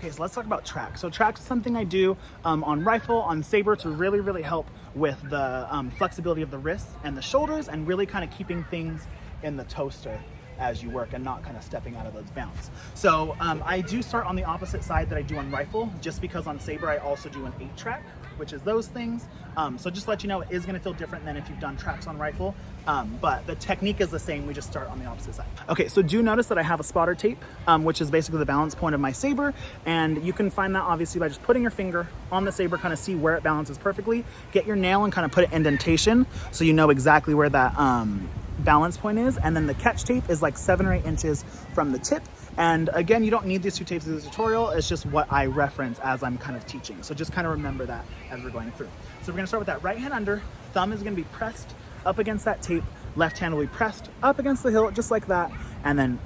Okay, so let's talk about track. So track is something I do on rifle, on saber, to really help with the flexibility of the wrists and the shoulders, and really kind of keeping things in the toaster as you work and not kind of stepping out of those bounds. So I do start on the opposite side that I do on rifle, just because on saber I also do an 8-track, which is those things. So just to let you know, it is gonna feel different than if you've done tracks on rifle, but the technique is the same, we just start on the opposite side. Okay, so do notice that I have a spotter tape, which is basically the balance point of my saber, and you can find that obviously by just putting your finger on the saber, kind of see where it balances perfectly, get your nail and kind of put it indentation so you know exactly where that balance point is, and then the catch tape is like 7 or 8 inches from the tip. And again, you don't need these 2 tapes in the tutorial, it's just what I reference as I'm kind of teaching. So just kind of remember that as we're going through. So we're gonna start with that right hand under, thumb is gonna be pressed up against that tape, left hand will be pressed up against the hilt, just like that, and then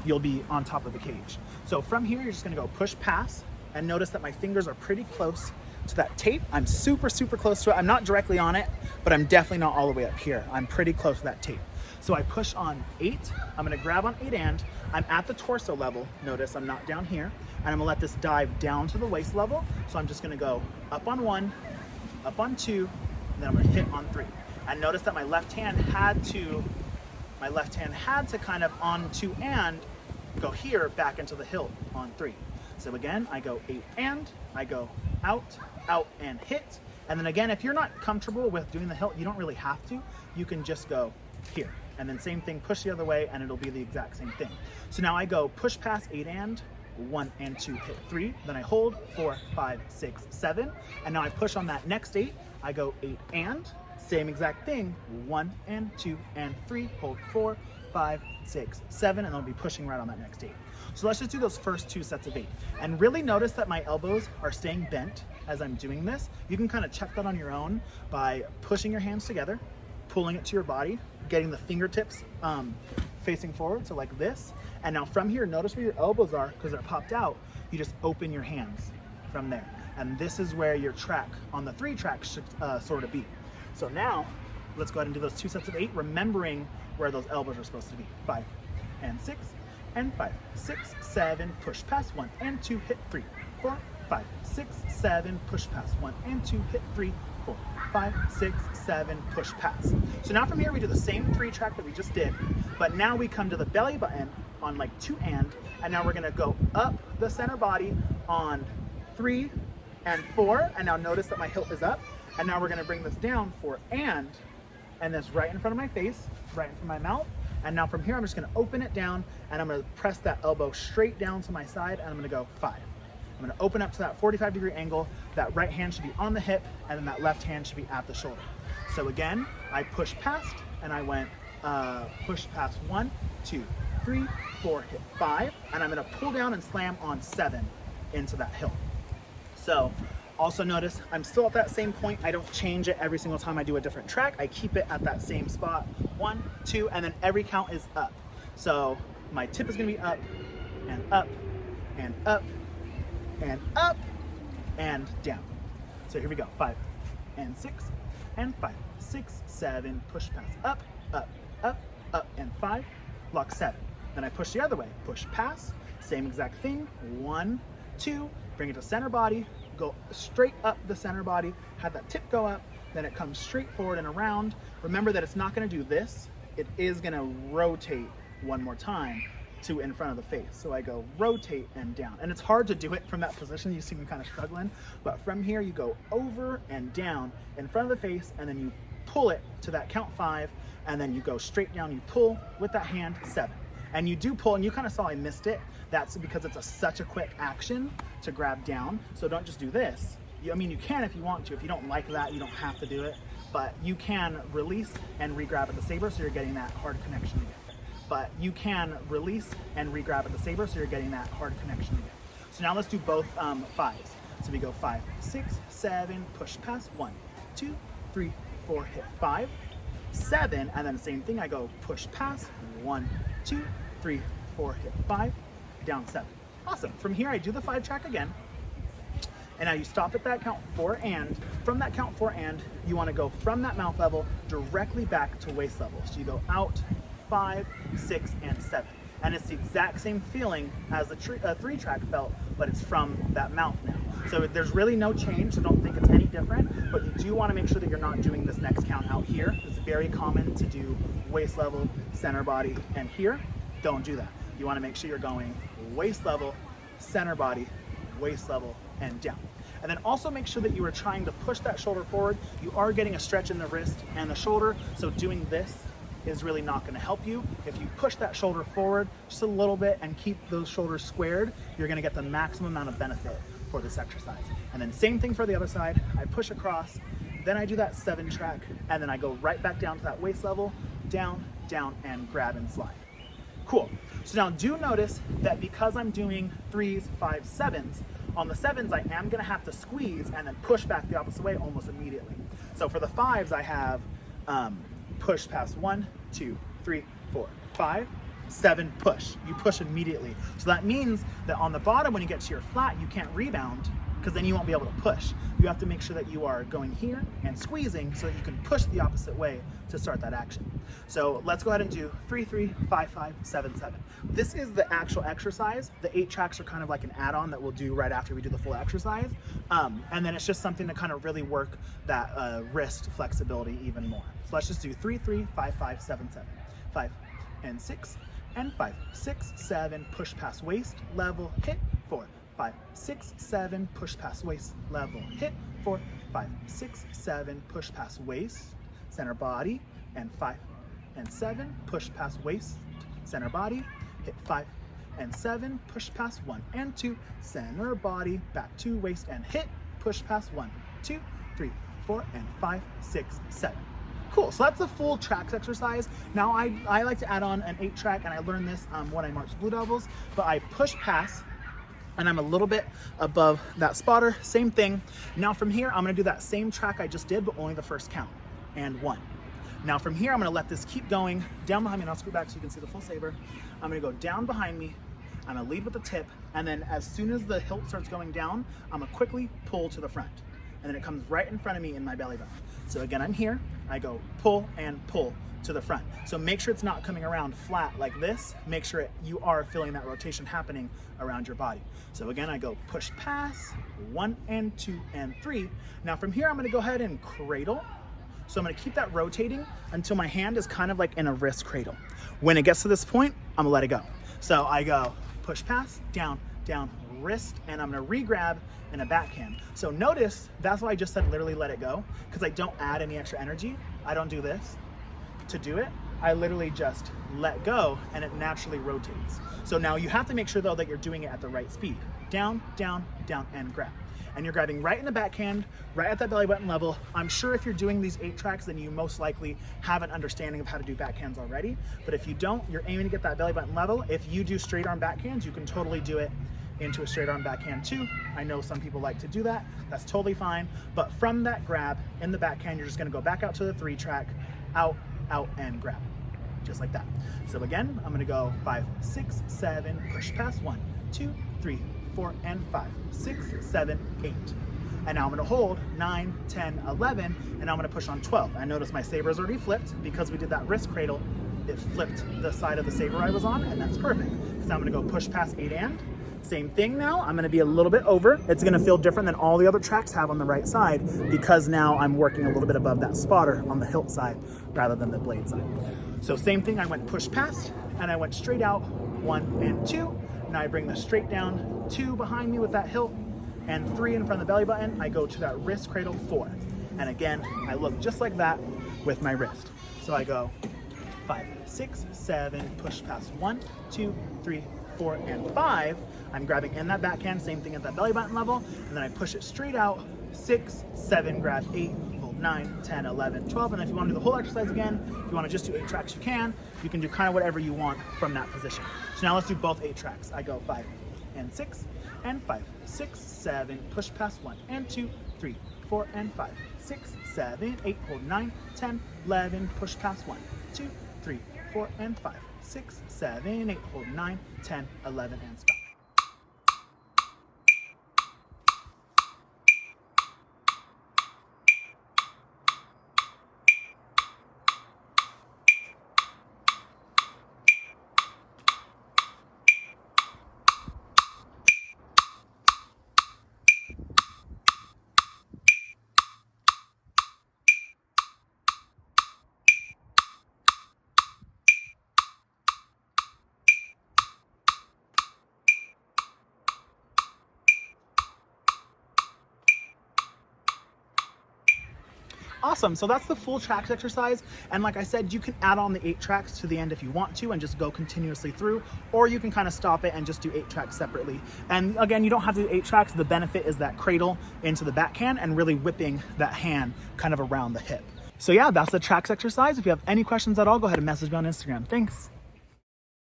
you'll be on top of the cage. So from here, you're just gonna go push pass, and notice that my fingers are pretty close to that tape. I'm super close to it. I'm not directly on it, but I'm definitely not all the way up here. I'm pretty close to that tape. So I push on 8, I'm gonna grab on 8 and I'm at the torso level. Notice I'm not down here, and I'm gonna let this dive down to the waist level. So I'm just gonna go up on 1, up on 2, and then I'm gonna hit on 3. And notice that my left hand had to kind of on 2 and go here back into the hilt on 3. So again, I go 8 and I go out, and hit. And then again, if you're not comfortable with doing the hilt, you don't really have to. You can just go here. And then same thing, push the other way, and it'll be the exact same thing. So now I go push past 8 and 1 and 2, hit 3, then I hold 4, 5, 6, 7, and now I push on that next 8. I go 8 and same exact thing, 1 and 2 and 3, hold 4, 5, 6, 7, and I'll be pushing right on that next 8. So let's just do those first 2 sets of 8, and really notice that my elbows are staying bent as I'm doing this. You can kind of check that on your own by pushing your hands together, pulling it to your body, getting the fingertips facing forward, so like this. And now from here, notice where your elbows are, because they're popped out. You just open your hands from there. And this is where your track on the 3-track should sort of be. So now, let's go ahead and do those 2 sets of 8, remembering where those elbows are supposed to be. 5 and 6 and 5, 6, 7, push past 1 and 2, hit 3, 4, 5, 6, 7, push past 1 and 2, hit 3, 4, 5, 6, 7, push pass. So now from here we do the same 3-track that we just did, but now we come to the belly button on like 2 and now we're gonna go up the center body on 3 and 4, and now notice that my hilt is up, and now we're gonna bring this down for and this right in front of my face, right in front of my mouth, and now from here I'm just gonna open it down, and I'm gonna press that elbow straight down to my side, and I'm gonna go 5. I'm gonna open up to that 45-degree angle. That right hand should be on the hip, and then that left hand should be at the shoulder. So again, I push past, and I went push past 1, 2, 3, 4, hit 5, and I'm gonna pull down and slam on 7 into that hilt. So also notice I'm still at that same point. I don't change it every single time I do a different track. I keep it at that same spot. 1, 2, and then every count is up. So my tip is gonna be up, and up, and up, and up, and down. So here we go, 5 and 6 and 5, 6, 7, push pass, up, up, up, up, and 5, lock 7. Then I push the other way, push pass, same exact thing, 1, 2, bring it to center body, go straight up the center body, have that tip go up, then it comes straight forward and around. Remember that it's not gonna do this, it is gonna rotate one more time to in front of the face. So I go rotate and down. And it's hard to do it from that position. You see me kind of struggling, but from here you go over and down in front of the face, and then you pull it to that count 5, and then you go straight down, you pull with that hand 7. And you do pull, and you kind of saw I missed it. That's because it's such a quick action to grab down. So don't just do this. I mean, you can if you want to. If you don't like that, you don't have to do it. But you can release and re-grab at the saber, so you're getting that hard connection again. But you can release and re-grab at the saber, so you're getting that hard connection again. So now let's do both 5s. So we go 5, 6, 7, push past 1, 2, 3, 4, hit 5, 7, and then same thing, I go push past 1, 2, 3, 4, hit 5, down 7. Awesome. From here I do the 5-track again, and now you stop at that count 4, and from that count 4 and you want to go from that mouth level directly back to waist level. So you go out 5, 6, and 7. And it's the exact same feeling as the 3-track felt, but it's from that mouth now. So there's really no change, so don't think it's any different, but you do want to make sure that you're not doing this next count out here. It's very common to do waist level, center body, and here. Don't do that. You want to make sure you're going waist level, center body, waist level, and down. And then also make sure that you are trying to push that shoulder forward. You are getting a stretch in the wrist and the shoulder, so doing this is really not going to help you. If you push that shoulder forward just a little bit and keep those shoulders squared, you're going to get the maximum amount of benefit for this exercise. And then same thing for the other side. I push across, then I do that 7-track, and then I go right back down to that waist level, down, down, and grab and slide. Cool. So now do notice that because I'm doing 3s, 5s, 7s, on the 7s I am going to have to squeeze and then push back the opposite way almost immediately. So for the 5s I have push past 1, 2, 3, 4, 5, 7, push. You push immediately. So that means that on the bottom when you get to your flat you can't rebound, because then you won't be able to push. You have to make sure that you are going here and squeezing so that you can push the opposite way to start that action. So let's go ahead and do 3, 3, 5, 5, 7, 7. This is the actual exercise. The 8 tracks are kind of like an add-on that we'll do right after we do the full exercise. And then it's just something to kind of really work that wrist flexibility even more. So let's just do 3, 3, 5, 5, 7, 7, 5, and 6, and 5, 6, 7, push past waist, level, hit, 4, 5, 6, 7, push past waist, level, hit, 4, 5, 6, 7, push past waist, center body, and 5, and 7, push past waist, center body, hit 5, and 7, push past 1 and 2, center body, back to waist, and hit, push past 1, 2, 3, 4, and 5, 6, 7. Cool, so that's the full tracks exercise. Now I like to add on an 8-track, and I learned this when I marched Blue Devils, but I push past, and I'm a little bit above that spotter, same thing. Now from here, I'm gonna do that same track I just did, but only the first count, and 1. Now from here, I'm gonna let this keep going down behind me, and I'll scoot back so you can see the full Sabre. I'm gonna go down behind me, I'm gonna lead with the tip, and then as soon as the hilt starts going down, I'm gonna quickly pull to the front. And then it comes right in front of me in my belly button. So again, I'm here, I go pull and pull to the front. So make sure it's not coming around flat like this. Make sure you are feeling that rotation happening around your body. So again, I go push pass, 1 and 2 and 3. Now from here, I'm gonna go ahead and cradle. So I'm gonna keep that rotating until my hand is kind of like in a wrist cradle. When it gets to this point, I'm gonna let it go. So I go push pass, down, down, wrist, and I'm gonna re-grab in a backhand. So notice, that's why I just said literally let it go, because I don't add any extra energy. I don't do this to do it. I literally just let go and it naturally rotates. So now you have to make sure though that you're doing it at the right speed. Down, down, down, and grab. And you're grabbing right in the backhand, right at that belly button level. I'm sure if you're doing these 8 tracks, then you most likely have an understanding of how to do backhands already. But if you don't, you're aiming to get that belly button level. If you do straight arm backhands, you can totally do it into a straight arm backhand too. I know some people like to do that. That's totally fine. But from that grab in the backhand, you're just gonna go back out to the 3 track, out, out, and grab, just like that. So again, I'm gonna go 5, 6, 7, push past 1, 2, 3, 4, and 5, 6, 7, 8. And now I'm gonna hold 9, 10, 11, and I'm gonna push on 12. I notice my Sabre's already flipped because we did that wrist cradle. It flipped the side of the Sabre I was on, and that's perfect. So I'm gonna go push past 8 and. Same thing now, I'm gonna be a little bit over. It's gonna feel different than all the other tracks have on the right side because now I'm working a little bit above that spotter on the hilt side rather than the blade side. So same thing, I went push past and I went straight out, 1 and 2. Now I bring the straight down, 2 behind me with that hilt and 3 in front of the belly button. I go to that wrist cradle, 4. And again, I look just like that with my wrist. So I go 5, 6, 7, push past 1, 2, 3, 4, and 5. I'm grabbing in that backhand, same thing at that belly button level, and then I push it straight out, 6, 7, grab 8, hold 9, 10, 11, 12, and if you want to do the whole exercise again, if you want to just do 8 tracks, you can. You can do kind of whatever you want from that position. So now let's do both 8 tracks. I go 5 and 6, and 5, 6, 7, push past 1, and 2, 3, 4, and 5, 6, 7, 8, hold 9, 10, 11, push past 1, 2, 3, 4, and 5, 6, 7, 8, hold 9, 10, 11, and stop. Awesome, so that's the full tracks exercise. And like I said, you can add on the 8 tracks to the end if you want to and just go continuously through, or you can kind of stop it and just do 8 tracks separately. And again, you don't have to do 8 tracks. The benefit is that cradle into the backhand and really whipping that hand kind of around the hip. So yeah, that's the tracks exercise. If you have any questions at all, go ahead and message me on Instagram. Thanks.